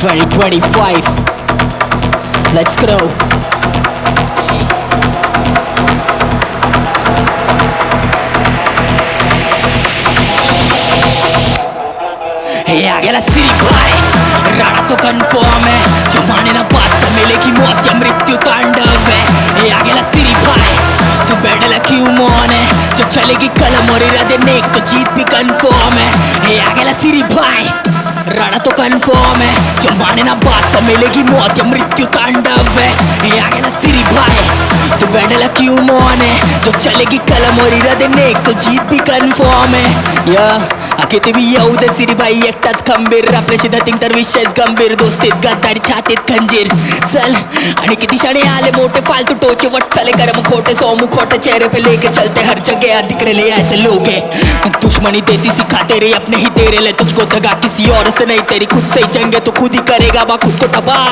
2025. Let's go. आ गेला सिरी भाई, राणा तो कन्फर्म है, जो माने ना बात का मिलेगी मौत या मृत्यु तांडव है. आ गेला सिरी भाई, तू बैठला क्यों मौन है, जो चलेगी कलम और इरादे नेक तो जीत भी कन्फर्म है. आ गेला सिरी भाई, राणा तो कन्फर्म है, जो माने ना बात का मिलेगी मौत या मृत्यु तांडव है. आ गेला सिरी भाई, तू बैठला क्यों मौन है, जो चलेगी कलम और इरादे नेक तो जीत भी कन्फर्म है. या किती बी येऊ दे सिरी बाई एकटाच खंबीर, आपल्याशी धतिंग तर विषयच गंभीर, दोस्तीत गद्दारी छातीत खंजीर. चल आणि किती शाणे आले मोठे फालतू टोचे वट चले कर्म खोटे, सौ मुख खोटे चेहरे पे लेके चलते हर जगह, दिख रहे ऐसे लोग हैं. दुश्मनी देती सिखाते रहे अपने ही तेरे ले, तुझको दगा किसी और से नहीं, तेरी खुद से ही जंग है तो खुद ही करेगा बा खुद को तबाह.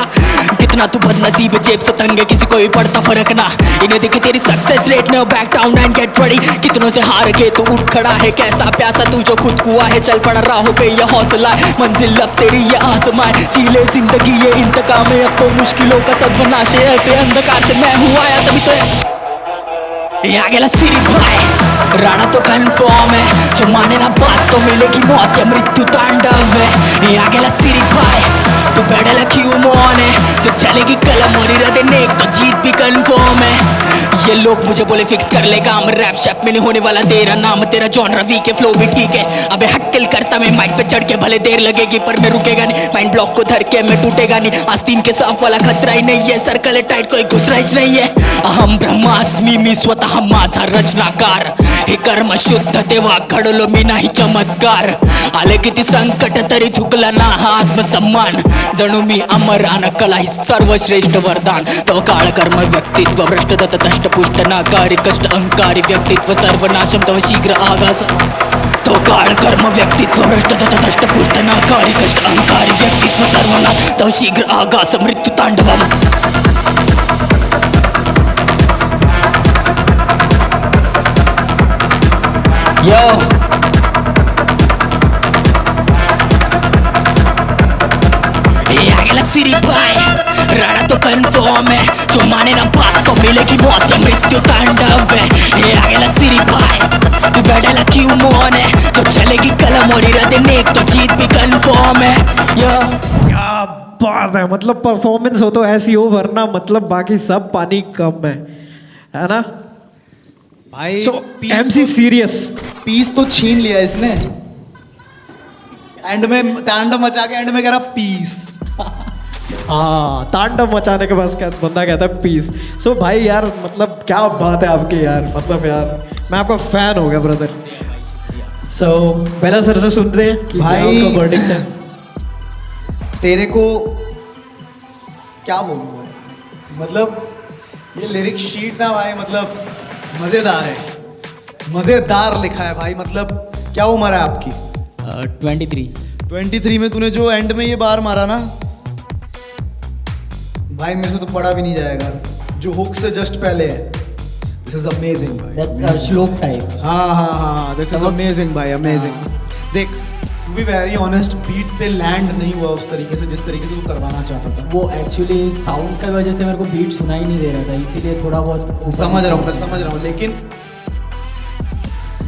कितना तू बदनसीब जेब से तंग है, किसी को भी पड़ता फर्क ना, इन्हें दिखे तेरी सक्सेस रेट में back down and get ready. कितनों से हार के तू उठ खड़ा है, कैसा प्यासा तू जो खुद कुआ है, चल पड़ा राहों पे ये हौसला है, मंजिल अब तेरी ये आसमां है, जीले जिंदगी ये इंतकाम है, अब तो मुश्किलों का सर्वनाश है, ऐसे अंधकार से मैं हूँ आया तभी तो आ गेला सिरी भाई, राणा तो कन्फर्म है, जो माने ना बात तो मिलेगी मौत या मृत्यु तांडव है. आ गेला सिरी भाई, तू बैठला क्यों मौन है, जो चलेगी कलम और इरादे नेक तो जीत भी कन्फर्म है. ये लोग मुझे बोले फिक्स कर ले काम, रैप शैप में नहीं होने वाला तेरा नाम, तेरा जॉनरा वीक है फ्लो भी ठीक है, अबे हटकिल करता मैं माइक पे चढ़ के, भले देर लगेगी पर मैं रुकेगा नहीं, माइंड ब्लॉक को धर के मैं टूटेगा नहीं, आस्तीन के साफ वाला खतरा ही नहीं है, सर्कल है टाइट कोई घुसरा ही नहीं है. अहम ब्रह्मास्मि मी स्वतः माझा रचनाकार, हे कर्म शुद्ध तेव्हा घडलो मी नाही चमत्कार, आले किती संकट तरी झुकला ना हा आत्मसन्मान, जणू मी अमर अन कला ही सर्वश्रेष्ठ वरदान. तव काळ कर्म व्यक्तित्व भ्रष्ट दष्टपुष्ट नाकारी कष्ट अहंकारी व्यक्तित्व सर्वनाशम तव शीघ्र आगास. तव काळ कर्म व्यक्तित्व भ्रष्ट दष्टपुष्ट नाकारी कष्ट अहंकारी व्यक्तित्व सर्वनाश तव शीघ्र आगास मृत्यु तांडवम. Yo आ गेला सिरी भाई, राणा तो कन्फर्म है, जो माने ना बात तो मिलेगी मौत या मृत्यु तांडव है. आ गेला सिरी भाई, तू बैठला क्यों मौन है, जो चलेगी कलम और इरादे नेक तो जीत भी कन्फर्म है. यो क्या बात है, मतलब परफॉर्मेंस हो तो ऐसी हो, वरना मतलब बाकी सब पानी कम है ना भाई. सो एमसी सीरियस पीस तो छीन लिया इसने, एंड में तांडव मचा के एंड में कह रहा पीस. हाँ, तांडव मचाने के बाद बंदा कहता है पीस. सो भाई यार मतलब क्या बात है आपकी यार, मतलब यार मैं आपका फैन हो गया ब्रदर. सो पहला सर से सुन रहे हैं कि भाई आपका वर्डिक्ट है. तेरे को क्या बोलूँ, मतलब ये लिरिक शीट ना भाई, मतलब मजेदार है, मजेदार लिखा है भाई. मतलब क्या उम्र है आपकी? 23 में तूने जो एंड में ये बार मारा ना भाई, मेरे से तो पढ़ा भी नहीं जाएगा, जो हुक से जस्ट पहले है. दिस इज अमेजिंग भाई. that's a shlok type. हाँ, दिस इज अमेजिंग भाई, अमेजिंग. देख, to be very honest, beat पे लैंड नहीं हुआ उस तरीके से जिस तरीके से तू करवाना चाहता था. वो एक्चुअली साउंड की वजह से मेरे को बीट सुनाई नहीं दे रहा था, इसीलिए थोड़ा बहुत समझ रहा हूँ, लेकिन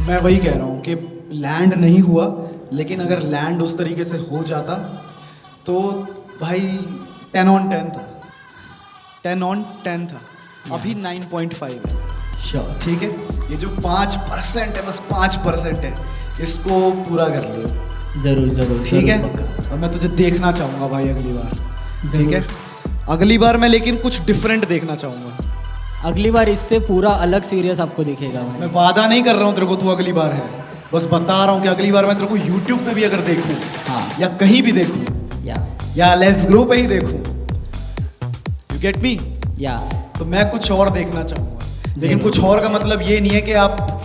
मैं वही कह रहा हूँ कि लैंड नहीं हुआ, लेकिन अगर लैंड उस तरीके से हो जाता तो भाई 10 on 10 था, 10 on 10 था. अभी 9.5 है. श्योर. ठीक है, ये जो 5% है, बस 5% है, इसको पूरा कर लियो. जरूर ठीक है, और मैं तुझे देखना चाहूँगा भाई अगली बार. ठीक है, अगली बार मैं लेकिन कुछ डिफरेंट देखना चाहूँगा. अगली बार इससे पूरा अलग सीरियस आपको दिखेगा भाई. मैं वादा नहीं कर रहा हूँ तेरे को तू अगली बार है, बस बता रहा हूँ कि अगली बार मैं तेरे को YouTube पे भी अगर देखूँ, हाँ, या कहीं भी देखूँ, या लेट्स ग्रो पे ही देखूँ, यू गेट मी, या तो मैं कुछ और देखना चाहूँगा. लेकिन कुछ और का मतलब ये नहीं है कि आप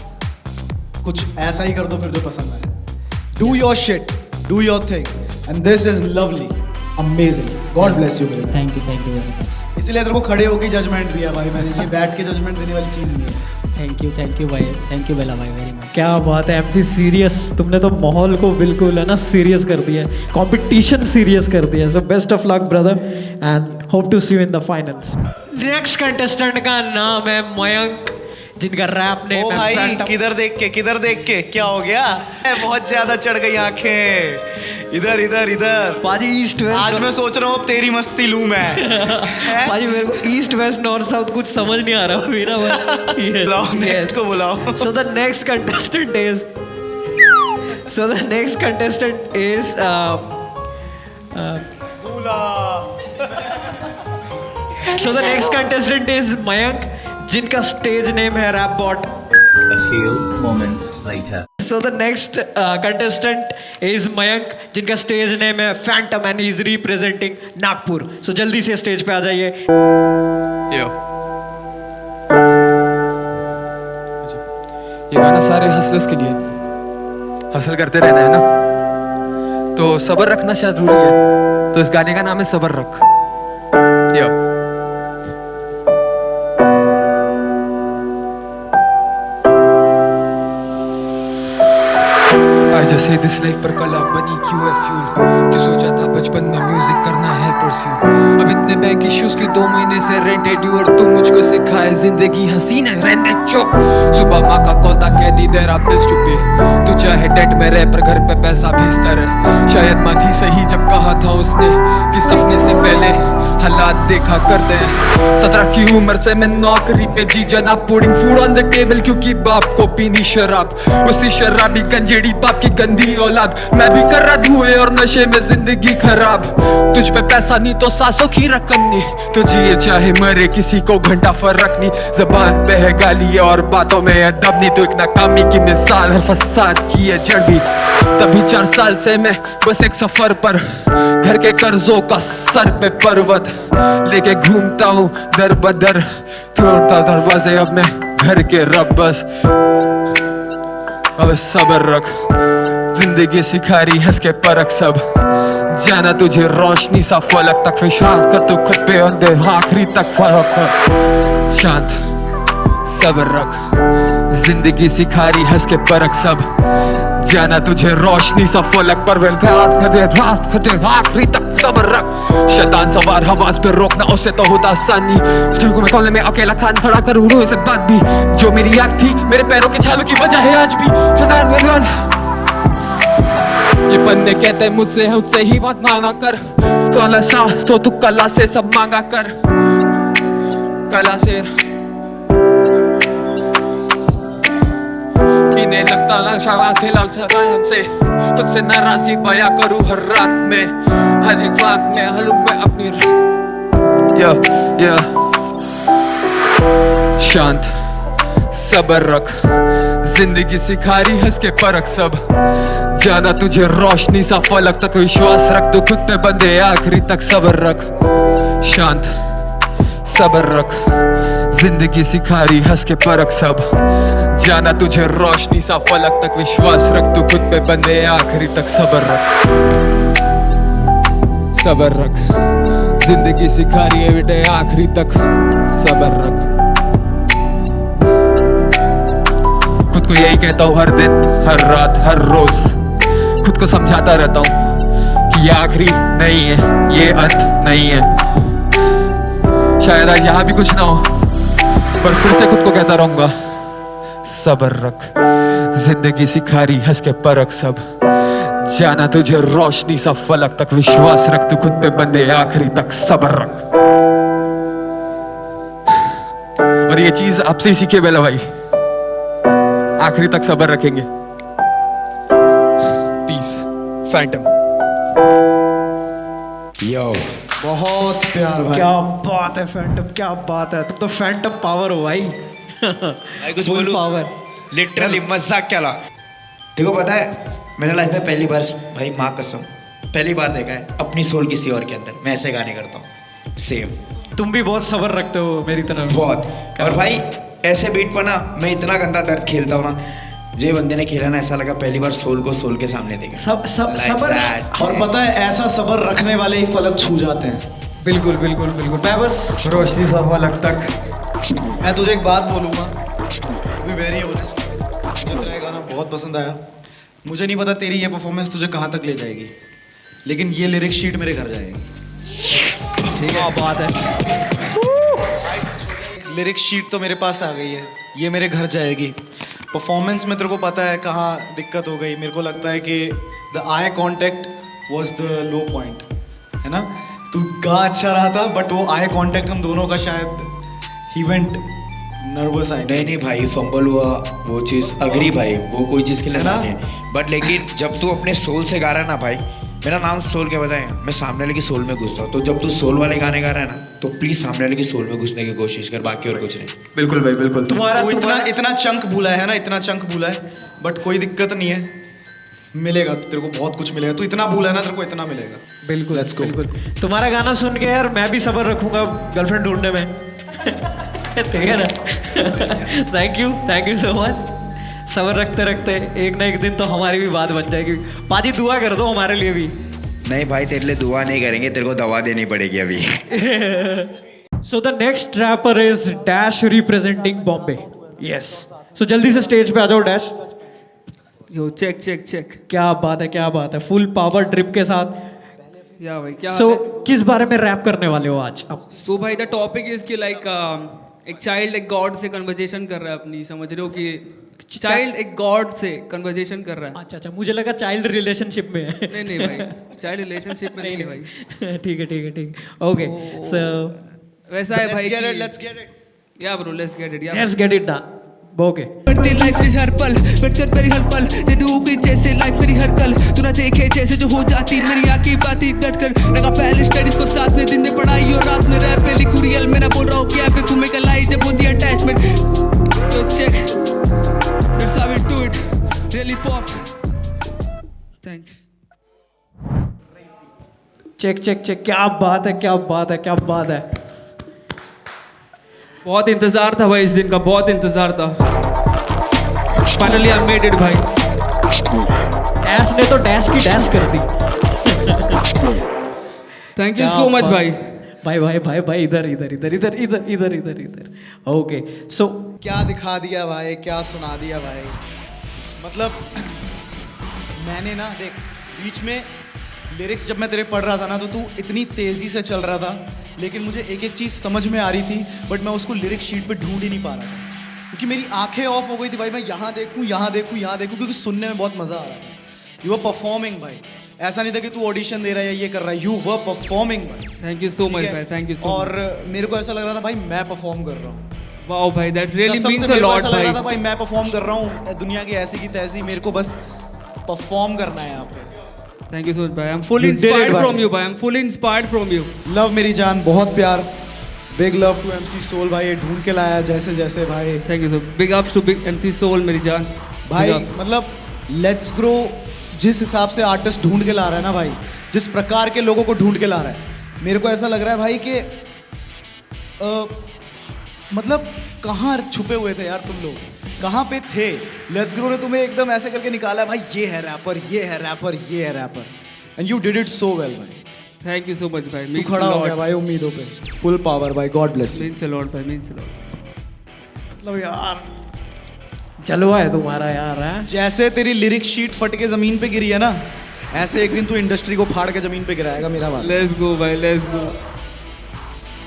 कुछ ऐसा ही कर दो फिर जो पसंद आए. Do your shit, do your thing, and this is lovely, amazing. God bless you. Thank you very much. इसलिए तेरे को खड़े होकर जजमेंट दिया भाई मैंने, ये बैठ के जजमेंट देने वाली चीज़ नहीं है. थैंक यू भाई, थैंक यू बेला भाई वेरी मच। क्या बात है MC सीरियस, तुमने तो माहौल को बिल्कुल है ना सीरियस कर दिया है, कंपटीशन सीरियस कर दिया है। So best of luck brother and hope to see you in the finals. Next contestant का नाम है मयंक, जिनका रैप नेम ओ है भाई Phantom। किधर देख के क्या हो गया? बहुत ज्यादा चढ़ गई आंखें, इधर पाजी ईस्ट वेस्ट, आज मैं सोच रहा हूँ अब तेरी मस्ती लूं मैं। हैं? पाजी मेरे को ईस्ट वेस्ट नॉर्थ साउथ कुछ समझ नहीं आ रहा मेरा। बुलाओ नेक्स्ट को बुलाओ। So the next contestant is Mayank, जिनका स्टेज नेम है rap bot. A few moments later. So the next contestant is Mayank, जिनका स्टेज नेम है Phantom and he is representing Nagpur. So जल्दी से स्टेज पे आ जाइए। यो ये गाना सारे हसलर्स के लिए, हसल करते रहना है ना, तो सब्र रखना जरूरी है, तो इस गाने का नाम है सब्र रख। यो जैसे दिस लाइफ पर कला बनी क्यों है फ्यूल, कि सोचा था बचपन में म्यूजिक करना है परस्यू, अब इतने बैंक इश्यूज की 2 महीने से रेंट है ड्यू, और तू मुझको सिखाए जिंदगी हसीन है रहने चुप। सुबह माँ का कॉल था कहती देयर आर बिल्स टू पे, तू चाहे डेट में रह पर घर पे पैसा भेजता रहे। शायद माँ थी सही जब कहा था उसने कि सपने से पहले हालात देखा करते हैं। 17 की उम्र से मैं नौकरी पे जी जना, pudding food on the table क्योंकि बाप को पीनी शराब, उसी शराबी गंजेड़ी बाप की गंदी औलाद, मैं भी कर रहा धुएं और नशे में जिंदगी खराब। तुझ पे पैसा नहीं तो सांसों की रकम नहीं, तो जिए चाहे मरे किसी को घंटा फर्क नहीं, जबान पे है गाली और बातों में अदब नहीं, तो एक नाकामी की मिसाल है फसाद की है जड़ भी। तभी 4 साल से मैं बस एक सफर पर, घर के कर्जों का सर पे पर्वत लेके घूमता हूँ दर बदर, तोड़ता दरवाजे अब मैं घर के रब बस। अब सब्र रख, जिंदगी सिखा रही हंस के परख सब, जाना तुझे रोशनी सा फलक तक, विश्वास कर तू खुद पे अंधे आखिरी तक फर्क कर। शांत सब्र रख, जिंदगी सिखा रही हंस के परख सब, जाना तुझे रोशनी सा फलक पर, रात खटे आखिरी तक सब्र रख। शैतान सवार हवास पे रोकना उसे तो होता आसानी, शुरू में कमरे में अकेला खान खड़ा कर उड़ो इसे बात भी, जो मेरी आँख थी मेरे पैरों की छालों की वजह है आज भी। ये पन्ने कहते हैं मुझसे ही मत मांगा कर, तो नशा तो तू कला से सब मांगा कर, कला से पीने लगता नशा खिलाल हमसे, खुद से नाराजगी बया करूँ हर रात में, हर एक बात में हलूं मैं अपनी शांत सब्र रख, जिंदगी सिखा रही हंस के परख सब, जाना तुझे रोशनी सा फलक तक, विश्वास रख तू खुद पे बंदे आखिरी तक सब्र रख। शांत सब्र रख, जिंदगी सिखा रही हंस के परख सब, जाना तुझे रोशनी सा फलक तक, विश्वास रख तू खुद पे बंदे आखिरी तक सब्र रख। सब्र रख, जिंदगी सिखा रही है बेटे आखिरी तक सब्र रख। खुद को यही कहता हूँ हर दिन हर रात हर रोज, खुद को समझाता रहता हूँ कि ये आखिरी नहीं है, ये अंत नहीं है। शायद आज यहाँ भी कुछ ना हो, पर फिर से खुद को कहता रहूंगा सब्र रख, जिंदगी सिखा रही हंस के परख सब, जाना तुझे रोशनी सा फलक तक, विश्वास रख तू खुद पे बंदे आखिरी तक सब्र रख। और ये चीज आपसे ही सीखे बेला भाई, आखिरी तक सब्र रखेंगे। Piece Phantom. यो बहुत प्यार भाई, क्या बात है फैंटम, क्या बात है, तुम तो फैंटम पावर हो भाई। भाई कुछ फुल बोलूं? पावर। लिटरली मजाक क्या ला। देखो पता है मैंने लाइफ में पहली बार, भाई माँ कसम पहली बार देखा है अपनी सोल किसी और के अंदर, मैं ऐसे गाने करता हूँ सेम। तुम भी बहुत सब्र रखते हो मेरी तरह। बहुत। और भाई ऐसे बीट पर ना मैं इतना गंदा दर्द खेलता हूँ ना, जे बंदे ने खेला ना ऐसा लगा पहली बार सोल को सोल के सामने देखा। सब्र। और पता है ऐसा सब्र रखने वाले ही फलक छू जाते हैं। बिल्कुल बिल्कुल बिल्कुल, मैं बस रोशनी सा फलक तक। मैं तुझे एक बात बोलूँगा, बी वेरी ऑनेस्ट, मुझे तेरा ये गाना बहुत पसंद आया। मुझे नहीं पता तेरी ये परफॉर्मेंस तुझे कहाँ तक ले जाएगी, लेकिन ये लिरिक शीट मेरे घर जाएगी, ठीक है? बात है। लिरिक शीट तो मेरे पास आ गई है, ये मेरे घर जाएगी। परफॉर्मेंस में तेरे को पता है कहाँ दिक्कत हो गई। मेरे को लगता है कि the eye contact was the low point, है ना? तू गा अच्छा रहा था, बट वो आई कॉन्टेक्ट हम दोनों का शायद ही वेंट नर्वस आई। नहीं भाई, फंबल हुआ वो चीज़ अग्री भाई, वो कोई चीज़ के लिए है ना? नहीं है। बट लेकिन जब तू अपने सोल से गा रहा है ना भाई, मेरा नाम सोल क्या बताएं, मैं सामने वाले की सोल में घुसता हूँ। तो जब तू सोल वाले गाने गा रहा है ना, तो प्लीज सामने वाले की सोल में घुसने की कोशिश कर, बाकी और कुछ नहीं। बिल्कुल भाई बिल्कुल। तुम्हारा तू इतना चंक भूला है ना, इतना चंक भूला है, बट कोई दिक्कत नहीं है, मिलेगा तो तेरे को बहुत कुछ मिलेगा। तू इतना भूला है ना, तेरे को इतना मिलेगा। बिल्कुल Let's go. बिल्कुल। तुम्हारा गाना सुन के यार मैं भी सब्र रखूंगा गर्लफ्रेंड ढूंढने में। ठीक है ना? Thank you so much. सब्र रखते रखते एक ना एक दिन तो हमारी भी बात बन जाएगी। पाजी दुआ कर दो हमारे लिए भी। नहीं भाई, तेरे लिए दुआ नहीं करेंगे, तेरे को दवा देनी पड़ेगी अभी। So the next rapper is dash representing Bombay. Yes, so जल्दी से स्टेज पे आ जाओ dash. Yo check check check. क्या बात है, क्या बात है, फुल पावर ड्रिप के साथ। या भाई क्या सो हाल है? किस बारे में रैप करने वाले हो आज अब? सो भाई द टॉपिक इज कि लाइक एक चाइल्ड एक गॉड से कन्वर्जेशन कर रहा है अपनी, समझ रहे हो कि चाइल्ड एक गॉड से कन्वर्जेशन कर रहा है। अच्छा, मुझे लगा चाइल्ड रिलेशनशिप में है। नहीं भाई, चाइल्ड रिलेशनशिप में नहीं है भाई। ठीक है ओके। सो वैसा है भाई कि Let's get it. या ब्रो लेट्स गेट इट या let's get it done. Okay. बढ़ती लाइफ से हर पल बढ़कर मेरी हर पल जदू की जैसे लाइफ मेरी हर कल तू ना देखे जैसे जो हो जाती मेरी आंखें बाती डट कर लगा पहले स्टडीज को साथ में दिन में पढ़ाई और रात में रैप पे लिखूं रियल मेरा बोल रहा हूँ क्या पे घूमे का लाई जब होती अटैचमेंट तो check that's how we do it really pop thanks. Check क्या बात है। बहुत इंतजार था भाई इस दिन का, बहुत इंतजार था। फाइनली आई मेड इट भाई। डैश ने तो डैश की डैश कर दी। थैंक यू सो मच भाई। भाई इधर। ओके, सो क्या दिखा दिया भाई, क्या सुना दिया भाई। मतलब मैंने ना देख, बीच में लिरिक्स जब मैं तेरे पढ़ रहा था ना, तो तू इतनी तेजी से चल रहा था, लेकिन मुझे एक एक चीज़ समझ में आ रही थी, बट मैं उसको लिरिक शीट पे ढूंढ ही नहीं पा रहा था, क्योंकि मेरी आंखें ऑफ हो गई थी भाई। मैं यहाँ देखूँ, क्योंकि सुनने में बहुत मज़ा आ रहा था। यू वर परफॉर्मिंग भाई, ऐसा नहीं था कि तू ऑडिशन दे रहा है या ये कर रहा है, यू वर परफॉर्मिंग भाई। थैंक यू सो ठीक मच है? भाई, थैंक यू सो और मेरे को ऐसा लग रहा था भाई मैं परफॉर्म कर रहा हूँ। वाओ भाई, दैट्स रियली कसम से मींस अ मेरे को लॉट ऐसा लग रहा था भाई। भाई मैं परफॉर्म कर रहा हूँ दुनिया की ऐसी की तैसी, मेरे को बस परफॉर्म करना है यहाँ पे। थैंक यू सो मच भाई, I am fully You did it, inspired भाई। फ्रॉम यू भाई, I am fully inspired from you. Love मेरी जान, बहुत प्यार, big love to MC Soul भाई, ये ढूंढ के लाया जैसे भाई। Thank you so big ups to big MC Soul मेरी जान भाई Big ups. मतलब लेट्स ग्रो जिस हिसाब से आर्टिस्ट ढूंढ के ला रहा है ना भाई, जिस प्रकार के लोगों को ढूंढ के ला रहा है, मेरे को ऐसा लग रहा है भाई कि मतलब कहाँ छुपे हुए थे यार तुम लोग, कहाँ पे थे? लेट्स ग्रो ने तुम्हें एकदम ऐसे करके निकाला है भाई, ये है rapper, and you did it so well भाई। थैंक यू सो मच भाई। तू खड़ा हो गया भाई उम्मीदों पे, फुल पावर भाई, God bless you. Means a lot भाई, मींस अ लॉट। मतलब यार जलवा है तुम्हारा यार। है जैसे तेरी लिरिक शीट फट के जमीन पे गिरी है ना, ऐसे एक दिन तू इंडस्ट्री को फाड़ के जमीन पे गिराएगा, मेरा बात। लेट्स गो भाई, लेट्स गो।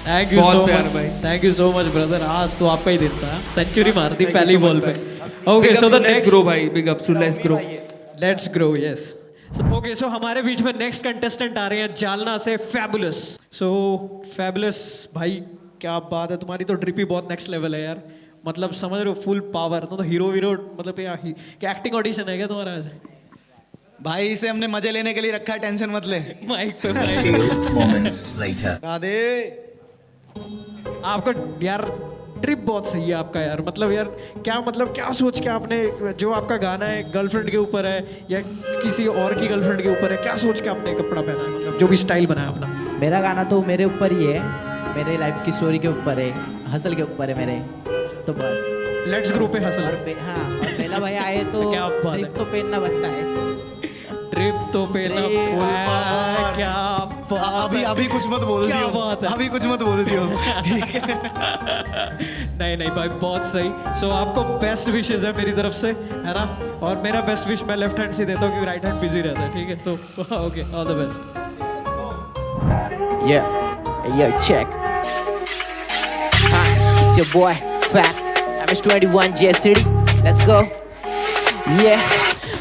थैंक यू बहुत सो प्यार मच भाई। Thank you so much brother. आज तो आपका ही दिन था, सेंचुरी मार दी पहली बॉल पे। Okay, so the let's next grow भाई, big ups to let's grow. Let's grow, yes. Okay, so हमारे बीच में नेक्स्ट कंटेस्टेंट आ रहे हैं जालना से, फैबुलस। सो फैबुलस भाई क्या बात है, तुम्हारी तो ड्रिप ही बहुत नेक्स्ट लेवल है यार। मतलब समझ रहे हो, फुल पावर। तो हीरो मतलब क्या एक्टिंग ऑडिशन है क्या तुम्हारा ऐसे? भाई इसे हमने मजे लेने के लिए रखा है, टेंशन मत ले। माइक पे A few moments later. Radhe आपका यार ट्रिप बहुत सही है आपका यार। मतलब यार क्या सोच के आपने, जो आपका गाना है गर्लफ्रेंड के ऊपर है या किसी और की गर्लफ्रेंड के ऊपर है, क्या सोच के आपने कपड़ा पहना है, मतलब जो भी स्टाइल बनाया अपना? मेरा गाना तो मेरे ऊपर ही है, मेरे लाइफ की स्टोरी के ऊपर है, हसल के ऊपर है मेरे, तो बस। लेट्स ग्रो पे हसल। हाँ, और बेला भाई आए तो क्या बात है। ट्रिप तो पहनना बनता है। ड्रिप तो पे ना full power। क्या बात है। अभी कुछ मत बोल क्या दियो, बात है। अभी कुछ मत बोल दियो, ठीक है। नहीं नहीं भाई बहुत सही। सो आपको बेस्ट विशेस है मेरी तरफ से, है ना। और मेरा बेस्ट विश मैं लेफ्ट हैंड से देता हूँ क्योंकि राइट हैंड बिजी रहता है, ठीक है। So okay, all the best. Yeah, check. Hi, it's your boy, Fat. I'm 21 J City. Let's go. Yeah.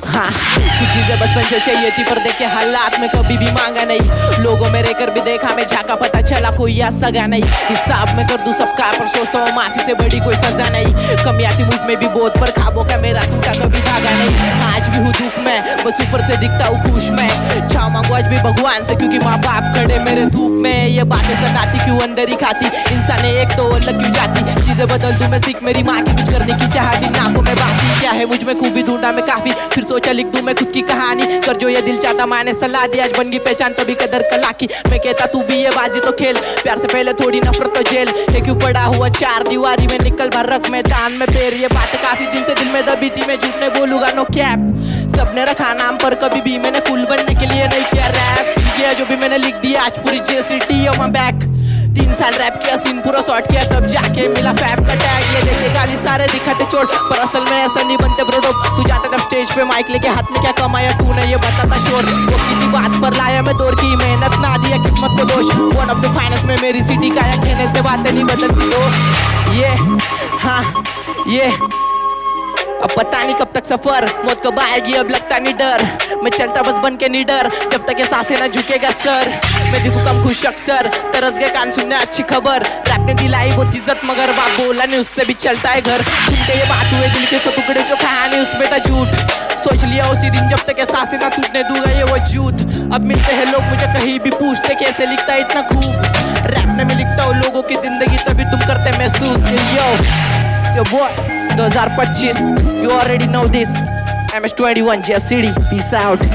हाँ, कुछ चीजें बचपन से चाहिए थी पर देखे हालात में कभी भी मांगा नहीं। लोगों में रहकर भी देखा मैं झाका, पता चला कोई या सगा नहीं। हिसाब में कर दूं सबका पर सोचता हूँ माफी से बड़ी कोई सजा नहीं। कमी आती मुझ में भी बहुत पर खाबों का मेरा टूटा कभी धागा नहीं। आज भी हूँ दुख में बस ऊपर से दिखता हूँ खुश में। छाव मांगू आज भी भगवान से क्योंकि माँ बाप खड़े मेरे धूप में। ये बातें सताती क्यों अंदर ही खाती, इंसान एक तो अलग क्यों जाती। चीजें बदल दूं मैं सीख मेरी माँ की, कुछ करने की चाहती नाकों में बाती। क्या है मुझ में खूबी ढूंढा मैं काफी, फिर सोचा लिख दूं मैं खुद की कहानी। कर जो ये दिल चाहता मैंने सलाह दी, आज बन गई पहचान तभी कदर कला की। मैं कहता तू भी ये बाजी तो खेल, प्यार से पहले थोड़ी नफरत तो जेल है। क्यों पड़ा हुआ चार दीवारी में निकल भर रख मैदान में पैर। ये बात काफी दिन से दिल में दबी थी, मैं झूठ नहीं बोलूंगा नो कैप। सबने रखा नाम पर कभी भी मैंने कुल बनने के लिए नहीं किया रैप। किया जो भी मैंने लिख दिया आज पूरी जे सिटी ऑन माय बैक। 3 साल रैप किया, सीन पूरा शॉर्ट किया, तब जाके मिला फैब का टैग। ये देखे गाली सारे दिखाते चोट पर असल में ऐसा नहीं बनते ब्रोडो। तू जाता था स्टेज पे माइक लेके, हाथ में क्या कमाया तूने ये बताता शोर। वो कितनी बात पर लाया मैं दौर की, मेहनत ना दिया किस्मत को दोष। वन ऑफ द फाइनेंस में मेरी सिटी का या कहने से बातें नहीं बदलती तो ये हाँ ये अब पता नहीं कब तक सफर, मौत कब आएगी अब लगता नहीं डर। मैं चलता बस बन के निडर, जब तक ये सांसें ना झुकेगा सर। मैं दिखूं कम खुश अक्सर, तरस गए कान सुनने अच्छी खबर। रैप ने दिलाई बहुत इज्जत मगर बाप बोला नहीं उससे भी चलता है घर। सुन के ये बात हुए दिल के 100 टुकड़े जो कहानी उसमें था झूठ। सोच लिया उसी दिन जब तक ये सांसें ना टूटने दूंगा ये वजूद। अब मिलते हैं लोग मुझे कहीं भी पूछते कैसे लिखता है इतना खूब। रैप में मैं लिखता हूँ लोगों की जिंदगी तभी तुम करते महसूस। यो your boy 2025, you already know this. MS21 J City, peace out,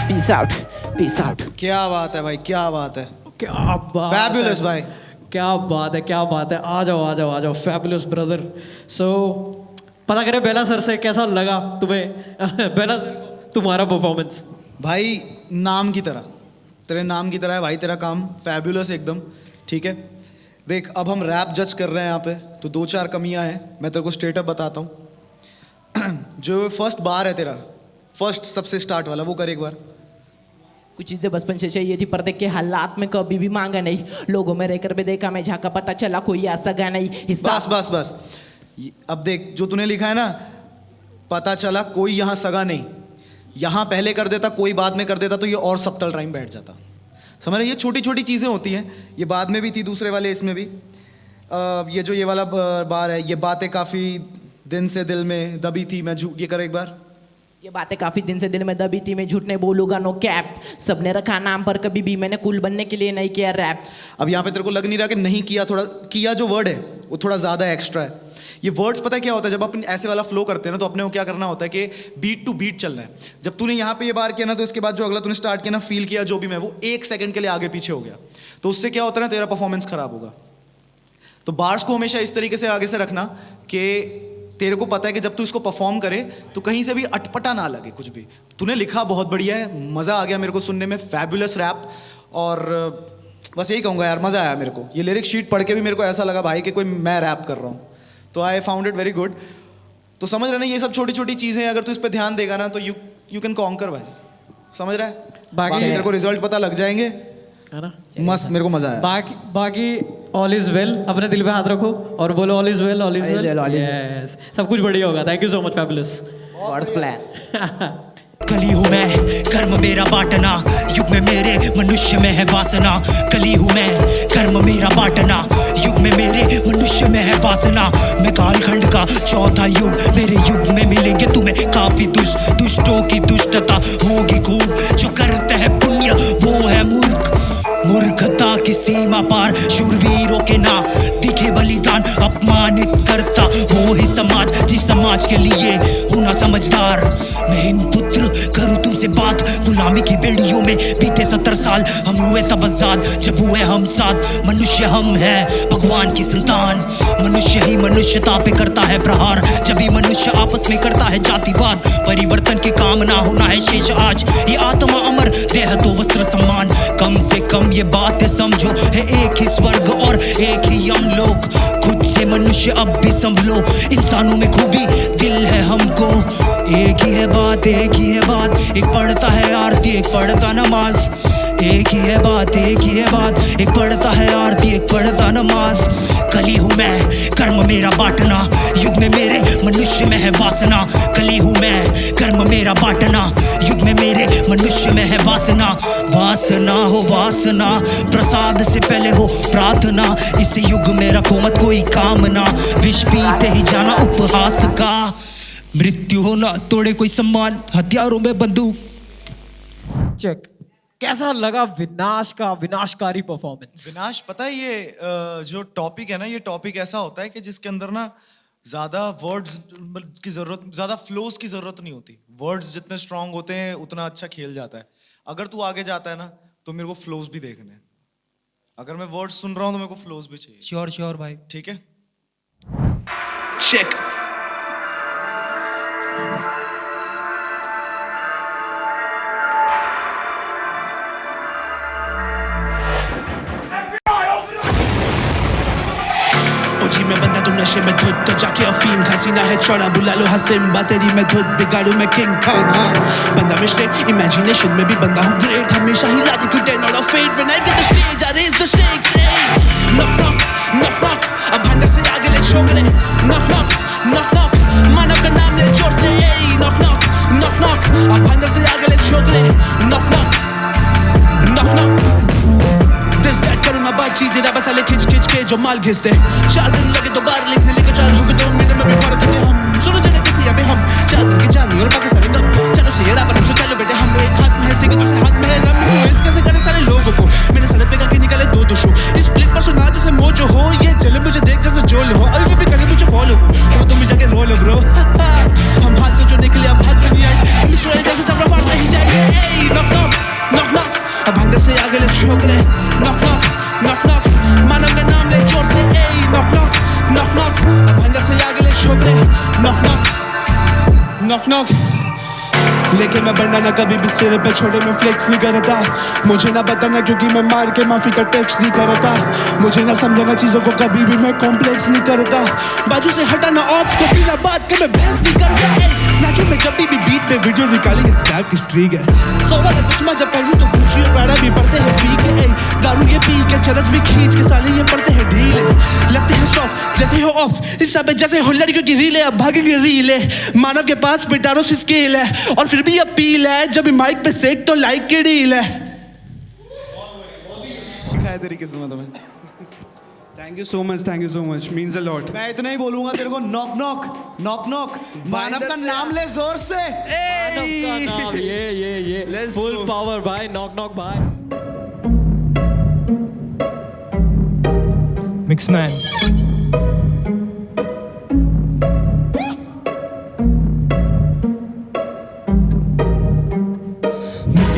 peace out, peace out. क्या बात है भाई, क्या बात है, क्या बात फैबुलस है। भाई, क्या बात है, क्या बात है। आ जाओ आ जाओ आ जाओ, फैबुलस ब्रदर। सो पता करें बेला सर से कैसा लगा तुम्हें बेला तुम्हारा परफॉर्मेंस। भाई नाम की तरह, तेरे नाम की तरह है भाई तेरा काम, फैबुलस एकदम, ठीक है। देख अब हम रैप जज कर रहे हैं यहाँ पे, तो 2-4 कमियाँ हैं, मैं तेरे को स्ट्रेट अप बताता हूँ। जो फर्स्ट बार है तेरा, फर्स्ट सबसे स्टार्ट वाला, वो कर एक बार। कुछ चीजें बचपन से चाहिए थी पर देख के हालात में कभी भी मांगा नहीं। लोगों में रहकर भी देखा मैं झाका, पता चला कोई ऐसा गा नहीं। बस बस बस, अब देख जो तूने लिखा है ना, पता चला कोई यहाँ सगा नहीं, यहाँ पहले कर देता कोई बाद में कर देता तो ये और सबटल राइम बैठ जाता। समझ रहे, ये छोटी छोटी चीज़ें होती हैं, ये बाद में भी थी दूसरे वाले इसमें भी। ये जो ये वाला बार है, ये बातें काफ़ी दिन से दिल में दबी थी, मैं झूठ, ये कर एक बार। ये बातें काफी दिन से दिल में दबी थी, मैं झूठ नहीं बोलूंगा नो कैप। सबने रखा नाम पर कभी भी मैंने कूल बनने के लिए नहीं किया रैप। अब यहाँ पे तेरे को लग नहीं रहा कि नहीं किया, थोड़ा किया, जो वर्ड है वो थोड़ा ज़्यादा एक्स्ट्रा है। ये वर्ड्स पता है क्या होता है, जब अपन ऐसे वाला फ्लो करते हैं ना तो अपने को क्या करना होता है कि बीट टू बीट चलना है। जब तूने यहाँ पे ये बार किया ना तो इसके बाद जो अगला तूने स्टार्ट किया ना, फील किया जो भी मैं, वो 1 सेकंड के लिए आगे पीछे हो गया, तो उससे क्या होता है ना, तेरा परफॉर्मेंस खराब होगा। तो बार्स को हमेशा इस तरीके से आगे से रखना कि तेरे को पता है कि जब तू इसको परफॉर्म करे तो कहीं से भी अटपटा ना लगे कुछ भी। तूने लिखा बहुत बढ़िया है, मज़ा आ गया मेरे को सुनने में, फैबुलस रैप। और बस यही कहूँगा यार, मज़ा आया मेरे को। ये लिरिक शीट पढ़ के भी मेरे को ऐसा लगा भाई कि कोई मैं रैप कर रहा हूँ, तो I found it very good. तो समझ रहे ना, ये सब छोटी छोटी चीज़ें अगर तू इस पर ध्यान देगा ना तो यू कैन कॉन्कर भाई, समझ रहा है। बाकी तेरे को रिजल्ट पता लग जाएंगे, है ना। मस्त, मेरे को मज़ा आया। बाकी ऑल इज वेल, अपने दिल पे हाथ रखो और बोलो all is well, all is well, yes, सब कुछ बढ़िया होगा। Thank you so much fabulous. God's plan. कली हूँ मैं, कर्म मेरा बांटना, युग में मेरे मनुष्य में है वासना। कली हूँ मैं, कर्म मेरा बांटना, युग में मेरे मनुष्य में है वासना। मैं कालखंड का चौथा युग, मेरे युग में मिलेंगे तुम्हें काफी दुष्टों की दुष्टता होगी खूब। जो करते हैं पुण्य वो है मूर्ख, मूर्खता की सीमा पार शूरवीरों के ना दिखे बलिदान अपमानित करता वो ही समाज जिस समाज के लिए होना समझदार। मैं हिंद पुत्र करूँ तुमसे बात, गुलामी की बेड़ियों में बीते 70 साल हम हुए तब आजाद जब हुए हम साथ। मनुष्य हम हैं भगवान की संतान, मनुष्य ही मनुष्यता पे करता है प्रहार जब भी मनुष्य आपस में करता है जातिवाद। परिवर्तन की कामना होना है शेष आज, ये आत्मा अमर देह तो वस्त्र सम्मान। कम से कम ये बात समझो है एक ही स्वर्ग और एक ही हम लोग। खुद से मनुष्य अब भी संभलो, इंसानों में खूबी दिल है हमको। एक ही है बात, एक ही है बात, एक पढ़ता है आरती एक पढ़ता नमाज। एक ही है बात, एक ही है बात, एक पढ़ता है आरती एक पढ़ता नमाज। कली हूँ मैं कर्म मेरा बांटना, युग में मेरे मनुष्य में है वासना। कली हूँ मैं कर्म मेरा बांटना, युग में मेरे मनुष्य में है वासना। वासना हो वासना, प्रसाद से पहले हो प्रार्थना। इस युग में रखो मत कोई कामना, विष पीते ही जाना उपहास का। मृत्यु हो ना तोड़े कोई सम्मान, हथियारों में बंदूक। चेक। कैसा लगा विनाश का विनाशकारी परफॉर्मेंस? विनाश, पता है ये जो टॉपिक है ना, ये टॉपिक ऐसा होता है कि जिसके अंदर ना ज्यादा वर्ड्स की जरूरत, ज्यादा फ्लोज की जरूरत नहीं होती। वर्ड्स जितने स्ट्रांग होते हैं उतना अच्छा खेल जाता है। अगर तू आगे जाता है ना तो मेरे को फ्लोज भी देखने हैं। अगर मैं वर्ड्स सुन रहा हूं तो मेरे को फ्लोज भी चाहिए। श्योर श्योर भाई, ठीक है। Check. जी मैं बंदा तुम नशे में धुत, तो जाके अफीम खासीना है चौड़ा, बुला लो हसिम्बा तेरी मैं धुत, बिगाड़ू मैं किंग खान। हाँ बंदा मैं स्ट्रेट, इमेजिनेशन में भी बंदा हूँ ग्रेट। हमेशा ही लादी to 10 out of 8 when I get the stage I raise the stakes। knock knock knock knock, अब अंदर से आगे ले छोकरे। knock knock knock knock, मानव का नाम ले जोर से। knock knock knock knock, अब अंदर से आगे ले छोकरे। knock knock knock knock, करूँ ना बातचीत तेरा बस आले खिंच खिंच के जो माल घिसते। 4 दिन लगे तो बार लिखने लेके 4 हो गए 2 महीने में भी फर्क करते हम। सुनो जरा किसी यहाँ पे हम 4 दिन की जानी और बाकी सारे गम। चलो से यार अपन चलो बेटे हम एक हाथ में है सिंह, दूसरे हाथ में है रम। इन्फ्लुएंस कैसे करे सारे लोगों को, मैंने सड़क पे जाके निकाले 2 शो। इस फ्लिप पर सुना जैसे मोजो हो, ये जले मुझे देख जैसे जोल हो। अभी भी करे मुझे फॉलो हो तो तुम भी जाके रोल ब्रो। हम हाथ से जो निकले अब हाथ में नहीं आए, मिस्टर जैसे चमड़ा फाड़ते ही जाएंगे। नॉक नॉक नॉक नॉक, अब अंदर से आगे ले छोकरे। नॉक नॉक नॉक नॉक, मानव का नाम ले जोर से। नॉक नॉक नॉक नॉक, अब अंदर से आगे ले छोकरे। नॉक नॉक नॉक नॉक, लेके मैं बनना ना कभी भी सिर पे छोड़े में फ्लेक्स नहीं करता। मुझे ना बताना क्योंकि मैं मार के माफी का टेक्स्ट नहीं करता। मुझे ना समझाना चीजों को कभी भी मैं कॉम्प्लेक्स नहीं करता। बाजू से हटाना ऑप्स को बिना बात के मैं बहस नहीं करता। नाचो मैं जब भी बीट पे वीडियो निकाली ये स्नैप की स्ट्रीक है। 100 वाला चश्मा जब पहनूं तो गुच्ची और प्राडा भी पड़ते हैं फीक है। दारू ये पी के चरस भी खींच के साले ये पड़ते हैं ढीले। लगते हैं सॉफ्ट जैसे हो ऑप्स, इस सब जैसे हो लड़कियों की रीले। अब भागेंगे रीले, मानव के पास पिटारों से स्केल है और फिर भी अपील है। जब भी माइक पे सेक तो लाइक की डील है। दिखाया तेरी किस्मत में। Thank you so much means a lot. मैं इतना ही बोलूंगा तेरे को, नॉक नॉक नॉक नॉक, मानव का नाम ले जोर से। मानव का नाम, ये फुल पावर भाई। नॉक नॉक भाई। मिक्स मैन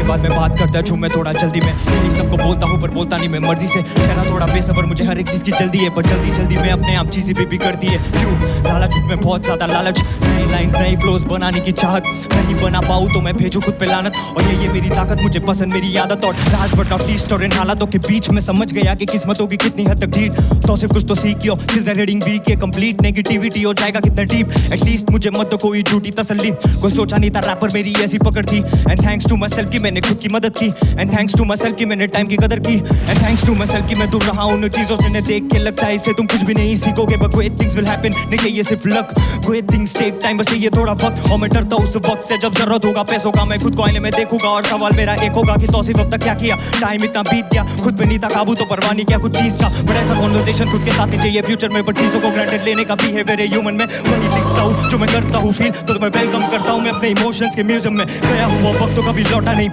बाद में बात करता है मैं थोड़ा जल्दी में, यही सबको बोलता हूँ पर बोलता नहीं मैं मर्जी से। कहना थोड़ा बेसबर, मुझे हर एक चीज की जल्दी है पर जल्दी जल्दी में अपने आप चीजें भी करती है। क्यों लालच में बहुत ज्यादा लालच, नई लाइंस नई फ्लोज बनाने की चाहत। नहीं बना पाऊँ तो मैं भेजूं खुद पे लानत, और ये मेरी ताकत, मुझे पसंद मेरी आदत। और लास्ट बट नॉट लीस्ट, और इन हालातों के बीच में समझ गया कि किस्मतों की कितनी हद तक ढीठ। तो से कुछ तो सीखियो, रीडिंग वीक है कंप्लीट, नेगेटिविटी हो जाएगा कितना डीप। एटलीस्ट मुझे मत दो कोई झूठी तसल्ली, कोई सोचा नहीं था रैपर मेरी ऐसी पकड़ थी। And thanks to myself की मैंने खुद की मदद की। And thanks to myself की मैंने टाइम की कदर की। And thanks to myself की मैं दूर रहा उन चीजों से जिन्हें देख के लगता है इससे तुम कुछ भी नहीं सीखोगे। But great things will happen, नहीं चाहिए सिर्फ luck. Great things take time, बस चाहिए थोड़ा वक्त। और मैं डरता हूँ उस वक्त से जब जरूरत होगा पैसों का। मैं खुद को आईने में देखूंगा और सवाल मेरा एक होगा कि तौसीफ अब तक क्या किया। टाइम इतना बीत गया, खुद पे नहीं था काबू तो परवाह नहीं किया कुछ चीज का। बट ऐसा कॉन्वर्सेशन खुद के साथ नहीं चाहिए फ्यूचर में, बट चीजों को ग्रांटेड लेने का बिहेवियर है ह्यूमन में। वही लिखता हूँ जो मैं करता हूँ फील, तो मैं वेलकम करता हूँ मैं अपने इमोशंस के म्यूजियम में। गया हुआ वक्त तो कभी लौटा नहीं।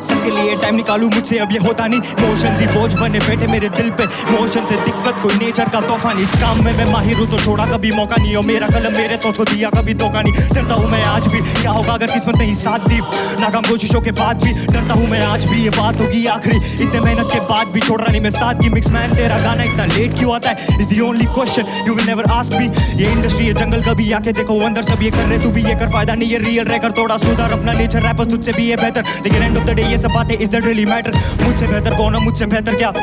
सबके लिए टाइम निकालूं मुझसे अब ये होता नहीं, मोशन ही बोझ बने बैठे मेरे दिल पे, मोशन से दिक्कत कोई नेचर का तोहफा नहीं, इस काम में मैं माहिर हूं तो छोड़ा कभी मौका नहीं, और मेरा कलम मेरे तो को दिया कभी धोखा नहीं, डरता हूं मैं आज भी क्या होगा अगर किस्मत नहीं साथ दी, नाकाम कोशिशों के बाद भी डरता हूं मैं आज भी, ये बात होगी आखिरी इतने मेहनत के बाद भी, छोड़ रहा नहीं मैं साथ की, मिक्स मैन तेरा गाना इतना लेट क्यों आता है, is the only question you will never ask me, ये इंडस्ट्री ये जंगल कभी आके देखो अंदर सब ये कर रहे तू भी ये कर, फायदा नहीं ये रियल रहकर थोड़ा सुधार अपना नेचर, रैपर्स तुझसे भी ये बेहतर, लेकिन एंड ऑफ द डे ये सब बातें इज दैट रियली मैटर, मुझसे बेहतर कौन है मुझसे बेहतर क्या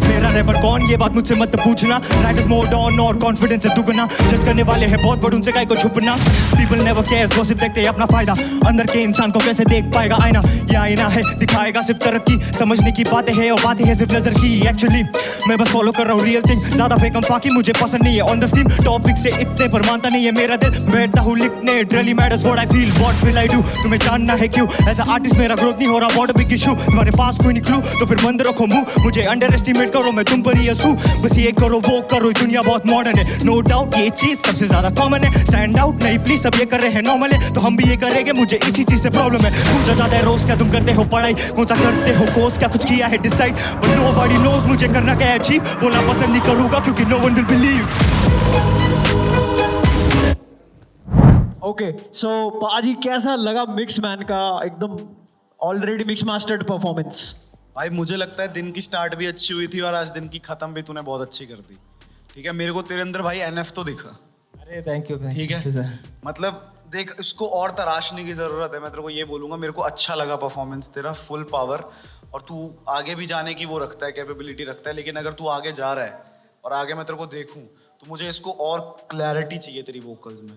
मेरा रैपर कौन, ये बात मुझसे मत पूछना, राइटर्स मोर डाउन और कॉन्फिडेंस है दुगना, जज करने वाले हैं बहुत बड़ उनसे काहे को छुपना, पीपल नेवर केयर्स वो सिर्फ देखते हैं अपना फायदा, अंदर के इंसान को कैसे देख पाएगा आईना, ये आईना है दिखाएगा सिर्फ तरक्की, समझने की बातें हैं और बातें हैं सिर्फ नजर की, एक्चुअली मैं बस फॉलो कर रहा हूँ रियल थिंग, ज्यादा फेक हम फाकी मुझे पसंद नहीं है, ऑन द स्क्रीन टॉपिक से इतने पर मानता नहीं है मेरा दिल, बैठता हूँ लिखने it really matters what I feel what will I do, तुम्हें जानना है क्यों ऐसा आर्टिस्ट मेरा ग्रोथ नहीं हो रहा, व्हाट अ बिग इशू, तुम्हारे पास कोई नहीं क्लू तो फिर बंद रखो मुंह, मुझे अंडर एस्टिमेट करो मैं तुम पर ही हंसूं, बस ये करो वो करो दुनिया बहुत मॉडर्न है, नो डाउट ये चीज सबसे ज्यादा कॉमन है, स्टैंड आउट नहीं प्लीज सब ये कर रहे हैं नॉर्मल है तो हम भी ये करेंगे, मुझे इसी चीज से प्रॉब्लम है, पूछा जाता है रोज क्या तुम करते हो पढ़ाई, कौन सा करते हो कोर्स क्या कुछ किया है डिसाइड, बट नोबडी नोज मुझे करना क्या है अचीव, बोलना पसंद नहीं करूंगा क्योंकि no one will believe. Okay so पाजी कैसा लगा मिक्स मैन का एकदम ऑलरेडी मिक्स मास्टर्ड परफॉर्मेंस? भाई मुझे लगता है दिन की स्टार्ट भी अच्छी हुई थी और आज दिन की खत्म भी तूने बहुत अच्छी कर दी, ठीक है, मेरे को तेरे अंदर भाई एनएफ तो दिखा, अरे थैंक यू ठीक है, मतलब देख इसको और तराशने की जरूरत है, मैं तेरे को ये बोलूंगा मेरे को अच्छा लगा परफॉर्मेंस तेरा, फुल पावर, और तू आगे भी जाने की वो रखता है कैपेबिलिटी रखता है, लेकिन अगर तू आगे जा रहा है और आगे मैं तेरे को देखूं तो मुझे इसको और क्लैरिटी चाहिए तेरी वोकल्स में,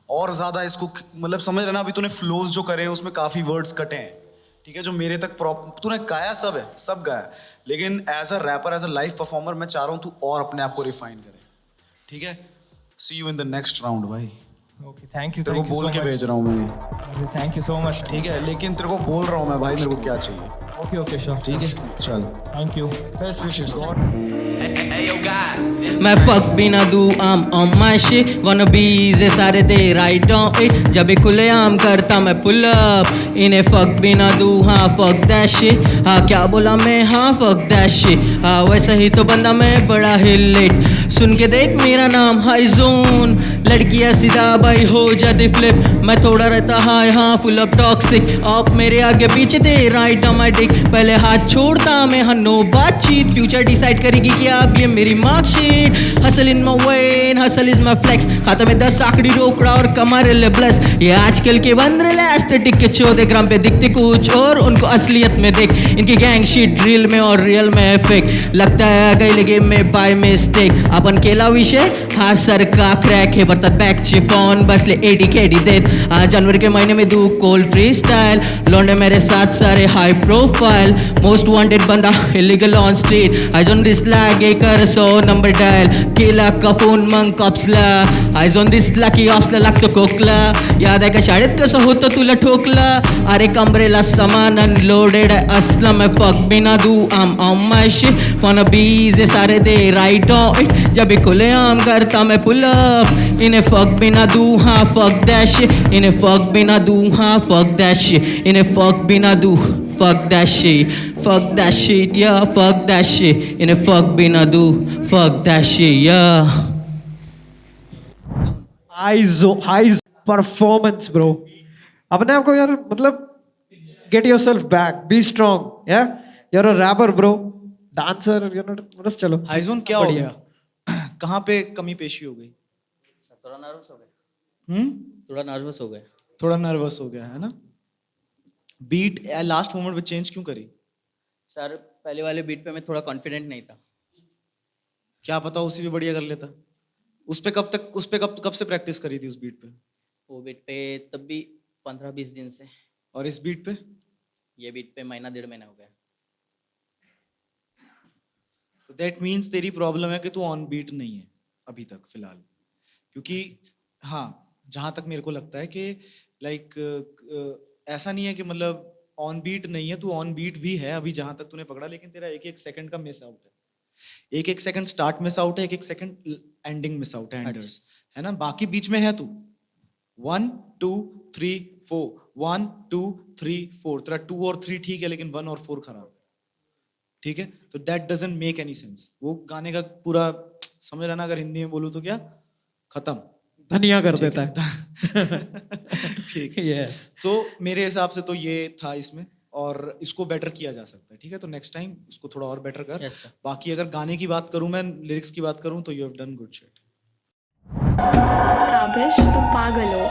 और ज्यादा इसको मतलब समझ रहे ना, अभी तूने फ्लोज जो करे हैं उसमें काफी वर्ड्स कटे हैं, ठीक है, जो मेरे तक तूने गाया सब है सब गाया, लेकिन as a rapper as a live performer मैं चाह रहा हूँ तू और अपने आप को रिफाइन करे, ठीक है, see you in the next round भाई। ओके थैंक यू, तेरे को बोल के भेज रहा हूँ मैं, थैंक यू सो मच, ठीक है, लेकिन तेरे को बोल रहा हूँ मैं भाई मेरे को क्या चाहिए, ओके ओके श्योर, ठीक है, चल थैंक यू, बेस्ट विशेस। मैं फक भी ना दूँ आम on my shit, one Bs सारे दे राइट ऑन इट, जब भी खुले आम करता मैं पुल अप, इन्हें फक भी ना दूँ, हाँ फक दैट शिट, हाँ क्या बोला मैं, हाँ फक दैट शिट, हाँ वैसा ही तो बंदा मैं बड़ा हिलेट, सुन के देख मेरा नाम हाई जोन, लड़कियाँ सीधा भाई हो जाती फ्लिप, मैं थोड़ा रहता हाई हाँ फुल अप टॉक्सिक, आप मेरे आगे पीछे दे राइट ऑन माय डिक, पहले हाथ छोड़ता मैं हाँ नो बातचीत, फ्यूचर डिसाइड करेगी कि अब ये मेरी marksheet, hustle in my vein hustle is my flex, खाता में 10 आकड़ी रोकड़ा और कमर लेब्लस, ये आजकल के बन रहे एस्थेटिक के 14 ग्राम पे दिखते कुछ और उनको असलियत में देख, इनकी गैंग शीट ड्रिल में और रियल में फेक, लगता है गई गेम में बाय मिस्टेक, अपन केला विषय हाँ सर का क्रैक है बरतात बैक चिफॉन बसले 80 केडी देत, जनवरी के महीने में दू कोल फ्री स्टाइल, लौंडे मेरे साथ सारे हाई प्रोफाइल, मोस्ट वांटेड बंदा illegal on street, eyes on this lag कर सो नंबर डायल, केला का फोन मंग कॉप्सला, आइज ऑन दिस लकी ऑप्सला लागतो कोकला, याद आहे का शाळेत कसं होतं तुला ठोकला, अरे कमरेला सामान अनलोडेड असला, मैं फक भी ना दू आम ऑन माय शिट, फन बीज सारे दे राइट ऑन इट, जब भी खुले आम करता मैं पुल अप, इन्हें फक भी ना दू हाँ फक दैट शिट, इन्हें फक भी ना दू हाँ फक दैट शिट, इन्हें फक भी ना दू fuck that shit yeah fuck that shit, इन्हें fuck भी ना दू fuck that shit yeah। High performance bro, अपने आप को यार मतलब get yourself back, be strong, yeah you're a rapper bro, dancer, you know, बस चलो। हाइजोन क्या हो गया, कहाँ पे कमी पेशी हो गई? थोड़ा नर्वस हो गए, थोड़ा नर्वस हो गए, थोड़ा नर्वस हो गया है ना, बीट लास्ट मोमेंट पे चेंज क्यों करी? सर पहले वाले बीट पे मैं थोड़ा कॉन्फिडेंट नहीं था, क्या पता उसी भी बढ़िया कर लेता, उस पे कब से प्रैक्टिस करी थी उस बीट पे? वो बीट पे तब भी 15-20 दिन से, और इस बीट पे? ये बीट पे महीना 1.5 महीना हो गया। तो दैट मीन्स तेरी प्रॉब्लम है कि तू ऑन बीट नहीं है अभी तक फिलहाल, क्योंकि हाँ जहाँ तक मेरे को लगता है कि लाइक ऐसा नहीं है कि मतलब ऑन बीट नहीं है, तू ऑन बीट भी है अभी जहाँ तक तूने पकड़ा, लेकिन तेरा एक सेकंड का मिस आउट है, एक सेकंड स्टार्ट मिस आउट है, एक सेकंड एंडिंग मिस आउट है, एंडर्स है ना, बाकी बीच में है तू 1 2 3 4 1 2 3 4 तेरा 2 और 3 ठीक है लेकिन 1 और 4 खराब है, ठीक है? तो that doesn't make any sense. वो गाने का पूरा समझ रहा ना, अगर हिंदी में बोलूं तो क्या, खत्म, धनिया कर देता है। ठीक है। यस तो मेरे हिसाब से तो ये था इसमें, और इसको बेटर किया जा सकता है, ठीक है? तो नेक्स्ट टाइम इसको थोड़ा और बेटर कर। बाकी अगर गाने की बात करूं, मैं लिरिक्स की बात करूं, तो you have done good shit. Tabish तुम पागल हो।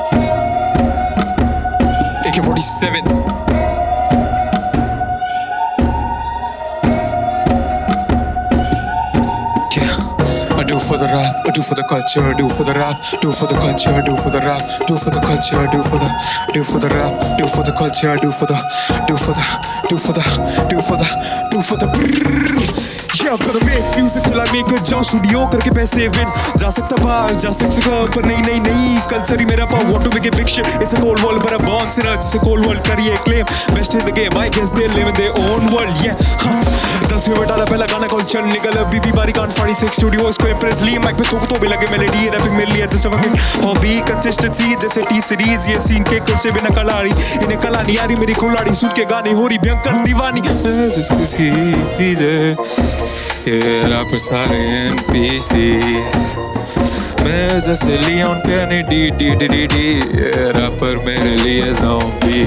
AK-47 I do for the rap, I do for the culture, I do for the rap, do for the culture, I do for the rap, do for the culture, I do for the rap, do for the culture, I do for the Yeah, I'm gonna make music till I make it, जाऊँ studio करके पैसे win, जा सकता बाहर, जा सकता पर नहीं, कल्चर ही मेरा पाव, want to make a big shit, it's a cold world but I'm born sinner, जिसे cold world करिए claim, best in the game, I guess they live in their own world, yeah, 10 में डाला पहला गाना call चल निकल, बीबी बारी कान फाड़ी 6 स्टूडियोज को इम्प्रेस ली, माइक पे तो भी लगे मेलोडी, रैपिंग मिल लिया जैसे फकिंग हॉबी, कंसिस्टेंसी जैसे टी सीरीज, ये सीन के कुलचे बिना कलाड़ी, इन्हें कला नहीं आ रही मेरी कुल्हाड़ी, सुन के गाने हो रही भयंकर दीवानी, ये रैप सारे NPCs, मैं जैसे लियोन कैनेडी डी रैपर मेरे लिए zombie.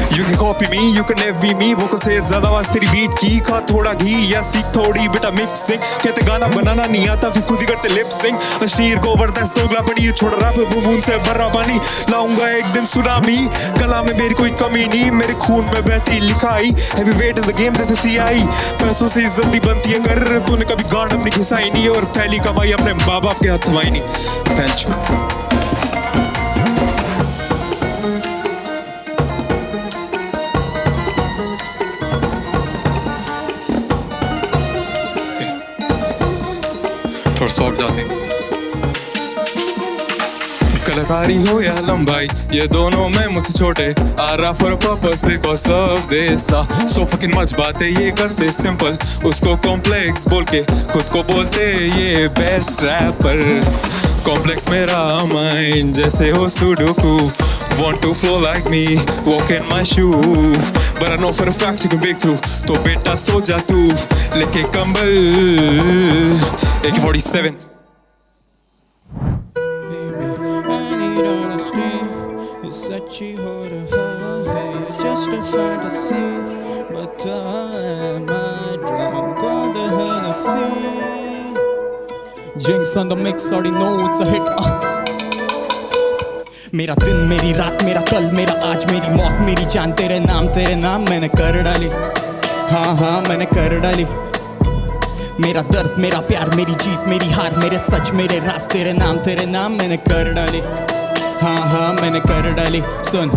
You can copy me, you can never be me, vocal से ज़्यादा आवाज़ तेरी बीट की, खा थोड़ा घी या सीख थोड़ी बेटा मिक्सिंग, कहते गाना बनाना नहीं आता फिर खुद ही करते लिप सिंग, अश्लील को बर्दाश्त दोगला पड़ी, छोड़ रैप बूंद से भरा पानी, लाऊंगा एक दिन सुनामी, कला में मेरी कोई कमी नहीं, मेरे खून में बहती लिखाई, heavy weight in the game जैसे CI, पैसों से इज्जत नहीं बनती है कर, तूने कभी गांड अपनी घिसाई नहीं, और पहली कमाई अपने माँ बाप के हाथ थमाई नहीं, पेंचो। थोड़ा सॉफ्ट जाते कलाकारी हो या लंबाई, ये दोनों में मुझसे छोटे, आ रहा for purpose because love this, so fucking much बातें ये करते सिंपल, उसको कॉम्प्लेक्स बोल के खुद को बोलते ये बेस्ट रैपर, कॉम्प्लेक्स मेरा माइंड जैसे हो sudoku, want to flow like me, walk in my shoe, but I know for a fact you can break through, तो बेटा सो जा तू लेके कंबल, AK-47 सच्ची हो रहा है ये just a fantasy, but am I drunk on the Hennessy? Jinx on the mix, already know it's a hit. मेरा दिन मेरी रात मेरा कल मेरा आज मेरी मौत मेरी जान तेरे नाम मैंने कर डाली, हाँ मैंने कर डाली, मेरा दर्द मेरा प्यार मेरी जीत मेरी हार मेरे सच मेरे राज तेरे नाम मैंने कर डाली, हाँ मैंने कर डाली। सुन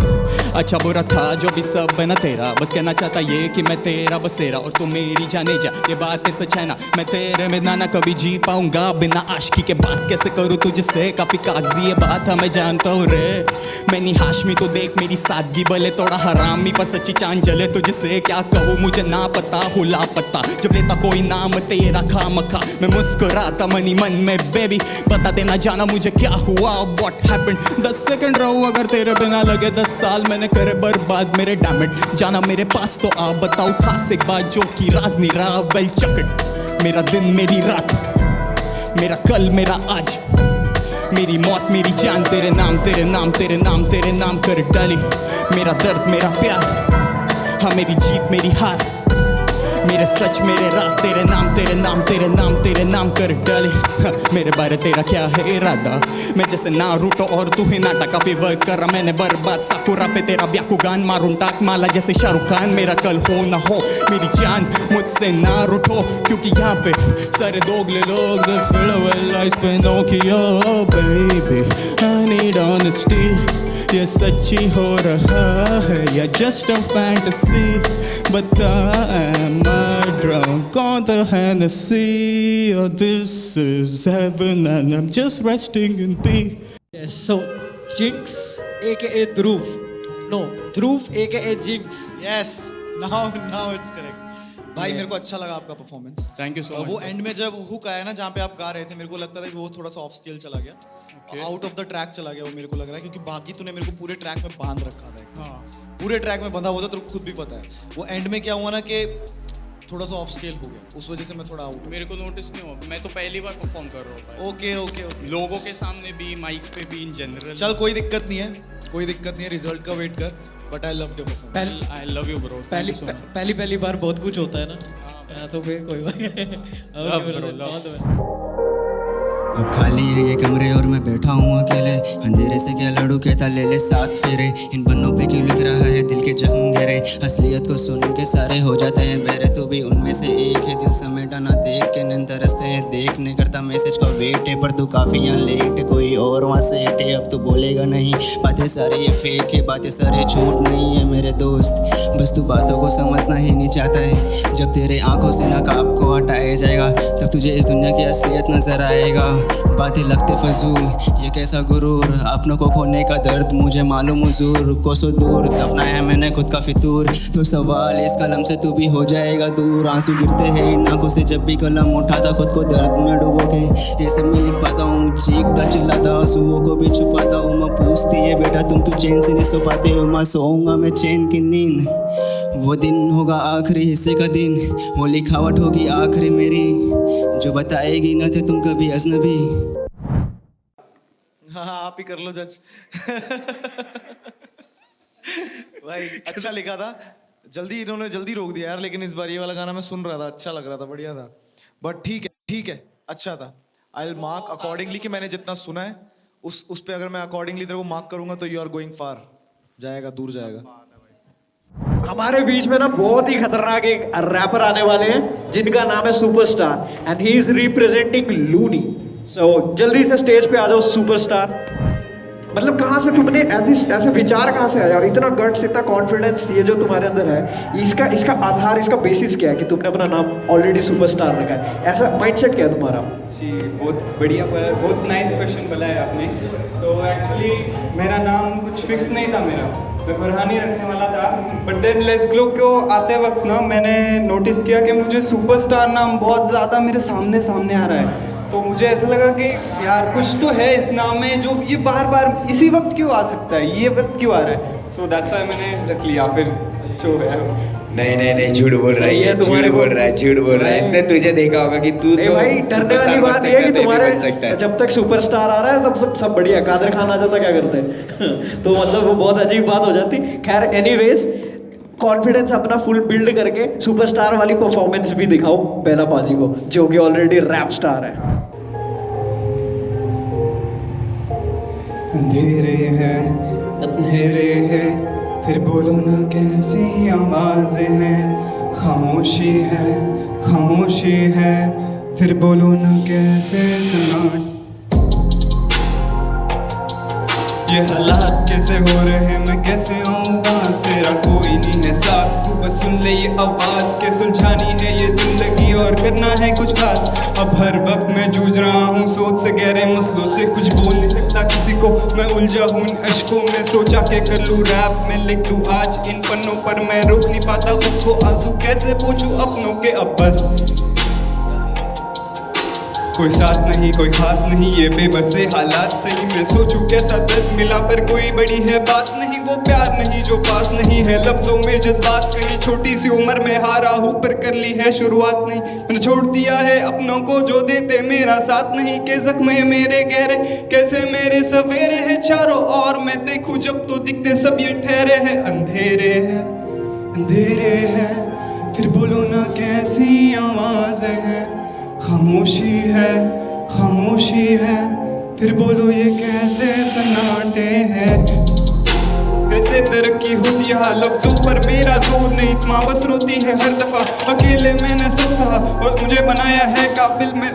अच्छा बुरा था जो भी सब है ना तेरा, बस कहना चाहता ये कि मैं तेरा बसेरा और तू मेरी जाने जा, ये बात सच है ना, मैं तेरे बिना ना कभी जी पाऊंगा, बिना आशिकी के बात कैसे करूँ तुझसे, काफी कागजी ये बात है मैं जानता हूँ रे, मैंने हाशमी तो देख मेरी सादगी भले थोड़ा हरामी पर सच्ची चांद जले, तुझसे क्या कहूँ मुझे ना पता हूँ लापता, जब लेता कोई नाम तेरा खामखा मैं मुस्कुराता मनी मन में, बेबी बता देना जाना मुझे क्या हुआ, व्हाट हैपेंड, 10 सेकंड रहूं अगर तेरे बिना लगे 10 साल मैंने करे बर्बाद मेरे डैमेट, जाना मेरे पास तो आप बताओ खास एक बात जो कि राज नहीं रहा, वेल चकट, मेरा दिन मेरी रात मेरा कल मेरा आज मेरी मौत मेरी जान तेरे नाम कर डाली, मेरा दर्द मेरा प्यार, हाँ मेरी जीत मेरी हार मेरे सच मेरे राज तेरे नाम कर डाले, मेरे बारे तेरा क्या है इरादा, मैं जैसे नारुतो और तू ही नाटा काफी वर्क कर रहा, मैंने बर्बाद साकुरा पे तेरा ब्याकुगान मारूं टाक माला जैसे शाहरुख खान, मेरा कल हो ना हो मेरी जान मुझसे ना रूठो, क्योंकि यहाँ पे सारे दोगले लोग बेबी आई नीड ऑनेस्टी, ये सच्ची हो रहा है या जस्ट अ फैंटेसी, बता am I drunk on the Hennessy or this is heaven and I'm just resting in peace. Yes, so Jinx aka Dhruv aka Jinx. Yes, now it's correct. भाई मेरे को अच्छा लगा आपका performance, thank you so much. वो and में जब hook आया ना जहाँ पे आप गा रहे थे, मेरे को लगता था कि वो थोड़ा सा ऑफ स्केल चला गया, आउट ऑफ द ट्रैक चला गया वो मेरे को लग रहा है, क्योंकि बाकी तूने मेरे को पूरे ट्रैक में बांध रखा था। हाँ, पूरे ट्रैक में बंधा हुआ था, तेरे को खुद भी पता है। वो एंड में क्या हुआ ना कि थोड़ा सा ऑफ स्केल हो गया, उस वजह से मैं थोड़ा आउट। मेरे को नोटिस नहीं हुआ, मैं तो पहली बार परफॉर्म कर रहा हूँ। ओके ओके ओके, लोगों के सामने भी, माइक पे भी, इन जनरल। चल कोई दिक्कत नहीं है, कोई दिक्कत नहीं है, रिजल्ट का वेट कर। But I love your performance. I love you bro. पहली बार बहुत कुछ होता है ना, तो फिर कोई बात नहीं। अब खाली है ये कमरे और मैं बैठा हूँ अकेले, अंधेरे से क्या लड़ू, कहता ले ले साथ फेरे। इन पन्नों पे क्यों लिख रहा है दिल के जख्म गहरे, असलियत को सुन के सारे हो जाते हैं बहरे। तू भी उनमें से एक है, दिल समेटा ना देख के नींद तरसते हैं, देखने करता मैसेज का वेट है, पर तू काफी यहाँ लेट है, कोई और वहाँ से है। अब तू बोलेगा नहीं, बातें सारी ये फेक है, बातें सारे झूठ नहीं है मेरे दोस्त, बस तू बातों को समझना ही नहीं चाहता है। जब तेरे आंखों से नकाब को हटाया जाएगा, तब तुझे इस दुनिया की असलियत नजर आएगा। बातें लगते फजूल, ये कैसा गुरूर, अपनों को खोने का दर्द मुझे मालूम हुजूर, कोसों दूर दफनाया मैंने खुद का फितूर। तो सवाल इस कलम से तू भी हो जाएगा दूर, आंसू गिरते हैं इन आंखों से जब भी कलम उठाता, खुद को दर्द में डुबो के ये सब मैं लिख पाता हूँ, चीखता चिल्लाता आंसुओं को भी छुपाता हूँ। माँ पूछती है बेटा तुम क्यों चैन से नहीं सो पाते हो, माँ सोऊंगा मैं चैन की नींद, वो दिन होगा आखिरी हिस्से का दिन, वो लिखावट होगी आखिरी मेरी, जो बताएगी न थे तुम कभी अजनबी। हाँ आप ही कर लो जज। भाई अच्छा लिखा था, इन्होंने जल्दी रोक दिया यार, लेकिन इस बार ये वाला गाना मैं सुन रहा था, अच्छा लग रहा था, बढ़िया था। बट ठीक है अच्छा था। आई विल मार्क अकॉर्डिंगली कि मैंने जितना सुना है उस पे अगर मैं अकॉर्डिंगली तेरे को मार्क करूंगा तो यू आर गोइंग फार, जाएगा दूर जाएगा। हमारे बीच में ना बहुत ही खतरनाक एक रैपर आने वाले हैं जिनका नाम है superstar, and he is representing Luni. So जल्दी से स्टेज पे आ जाओ सुपरस्टार। मतलब कहाँ से तुमने ऐसे विचार कहाँ से आया, इतना गट्स, इतना कॉन्फिडेंस ये जो तुम्हारे अंदर है, इसका आधार, इसका बेसिस क्या है कि तुमने अपना नाम ऑलरेडी सुपरस्टार रखा है, ऐसा माइंडसेट क्या है तुम्हारा? जी बहुत बढ़िया, बहुत नाइस क्वेश्चन बोला है आपने। तो एक्चुअली मेरा नाम कुछ फिक्स नहीं था, मैं फरहानी रखने वाला था, बट देन लेट्स ग्लो को आते वक्त ना मैंने नोटिस किया कि मुझे सुपरस्टार नाम बहुत ज़्यादा मेरे सामने आ रहा है। तो मुझे ऐसा लगा कि यार कुछ तो है इस नाम में जो ये बार बार इसी वक्त क्यों आ सकता है, ये वक्त क्यों आ रहा है। सो दैट्स व्हाई मैंने रख लिया। फिर जो है नहीं झूठ बोल रहा है, झूठ बोल रहा है। इसने तुझे देखा होगा कि तू तो भाई डरने वाली बात ये है कि तुम्हारे जब तक सुपरस्टार आ रहा है तब सब बढ़िया, कादर खान आ जाता क्या करते हैं। तो मतलब वो बहुत अजीब बात हो जाती। खैर एनीवेज, कॉन्फिडेंस अपना फुल बिल्ड करके सुपरस्टार वाली परफॉर्मेंस भी दिखाओ बेला पाजी को, जो कि ऑलरेडी रैप स्टार है। अंधेरे हैं अंधेरे हैं, फिर बोलो ना कैसी आवाज़ें हैं, खामोशी है, फिर बोलो ना कैसे सन्नाट। ये हालात कैसे हो रहे हैं, मैं कैसे आऊँ पास, तेरा कोई नहीं है साथ, तू बस सुन ले ये आवाज़ के सुलझानी है ये ज़िंदगी और करना है कुछ खास। अब हर वक्त मैं जूझ रहा हूँ सोच से, गहरे मसलों से, कुछ बोल नहीं सकता किसी को, मैं उलझा हूँ इन अश्कों में, सोचा के कर लूँ रैप में लिख दूँ आज इन पन्नों पर, मैं रोक नहीं पाता खुद को, आंसू कैसे पूछूँ अपनों के। अब बस कोई साथ नहीं, कोई खास नहीं, ये बेबसे हालात सही, मैं सोचूं कैसा दर्द मिला पर कोई बड़ी है बात नहीं, वो प्यार नहीं जो पास नहीं है, लफ्जों में जज्बात कहीं, छोटी सी उम्र में हारा हूँ पर कर ली है शुरुआत नहीं, मैंने छोड़ दिया है अपनों को जो देते मेरा साथ नहीं, के जख्मे मेरे गहरे कैसे मेरे सवेरे हैं चारों और, मैं देखूं जब तो दिखते सब ये ठहरे हैं। अंधेरे हैं, फिर बोलो ना कैसी आवाज़ें हैं, खामोशी है, फिर बोलो ये कैसे सन्नाटे हैं। कैसे तरक्की होती है लफ्जों पर मेरा जोर नहीं, इतना बस रोती है हर दफा, अकेले मैंने सब सहा और मुझे बनाया है काबिल में,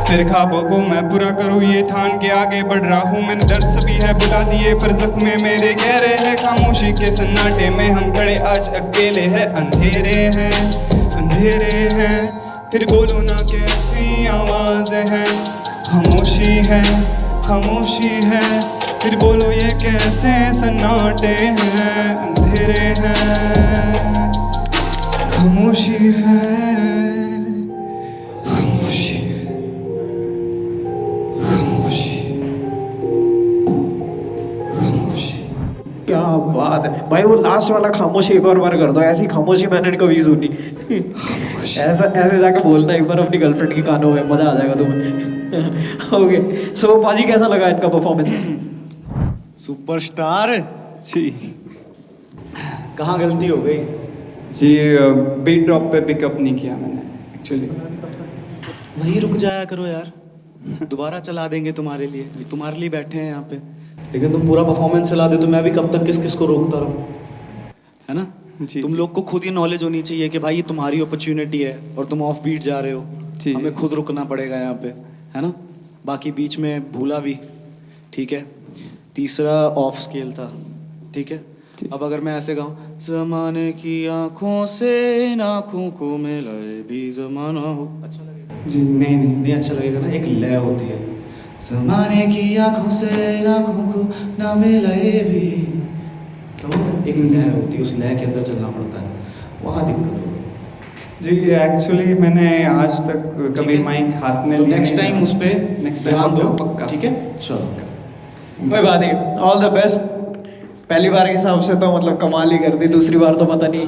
फिर ख्वाबों को मैं पूरा करूँ ये ठान के आगे बढ़ रहा हूँ, मैंने दर्द सभी है बुला दिए पर जख्मे मेरे गहरे हैं, खामोशी के सन्नाटे में हम खड़े आज अकेले हैं। अंधेरे हैं, फिर बोलो ना कैसी आवाज़ें हैं, खामोशी है, फिर बोलो ये कैसे सन्नाटे हैं। अंधेरे हैं, खामोशी है। भाई वो लास्ट वाला खामोशी एक और बार कर दो, ऐसी खामोशी मैंने कभी सुनी। ऐसा ऐसे जाके बोलना एक बार अपनी गर्लफ्रेंड के कानों में, मजा आ जाएगा तुम्हें। ओके सो पाजी कैसा लगा इनका परफॉर्मेंस? सुपरस्टार जी, कहाँ गलती हो गई? जी बीट ड्रॉप पे पिकअप नहीं किया मैंने एक्चुअली। वहीं रुक जाया करो यार, दोबारा चला देंगे तुम्हारे लिए बैठे हैं यहाँ पे। लेकिन तुम पूरा परफॉर्मेंस चला दे तो मैं भी कब तक किस किस को रोकता रहूँ, है ना? तुम लोग को खुद ही नॉलेज होनी चाहिए कि भाई ये तुम्हारी अपॉर्चुनिटी है और तुम ऑफ बीट जा रहे हो, हमें खुद रुकना पड़ेगा यहाँ पे, है ना? बाकी बीच में भूला भी, ठीक है? तीसरा ऑफ स्केल था, ठीक है? अब अगर मैं ऐसे गाऊँ, ज़माने की आँखों से इन आँखों को मिलाए भी ज़माना हो, अच्छा लगेगा? जी नहीं अच्छा लगेगा ना? एक लय होती है, ज़माने की आँखों से इन आँखों को ना मिलाए भी, एक लय होती है, उस लय के अंदर चलना पड़ता है, वहाँ दिक्कत होगी। जी एक्चुअली मैंने आज तक कभी माइक हाथ में नेक्स्ट टाइम उस पे ध्यान दो, पक्का, ठीक है? चलो कोई बात नहीं, ऑल द बेस्ट। पहली बार के हिसाब से तो मतलब कमाल ही कर दी, दूसरी बार तो पता नहीं।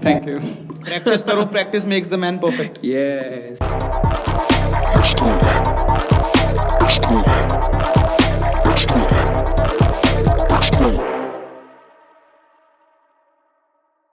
Thank you. प्रैक्टिस करो, practice makes the man perfect. Yes.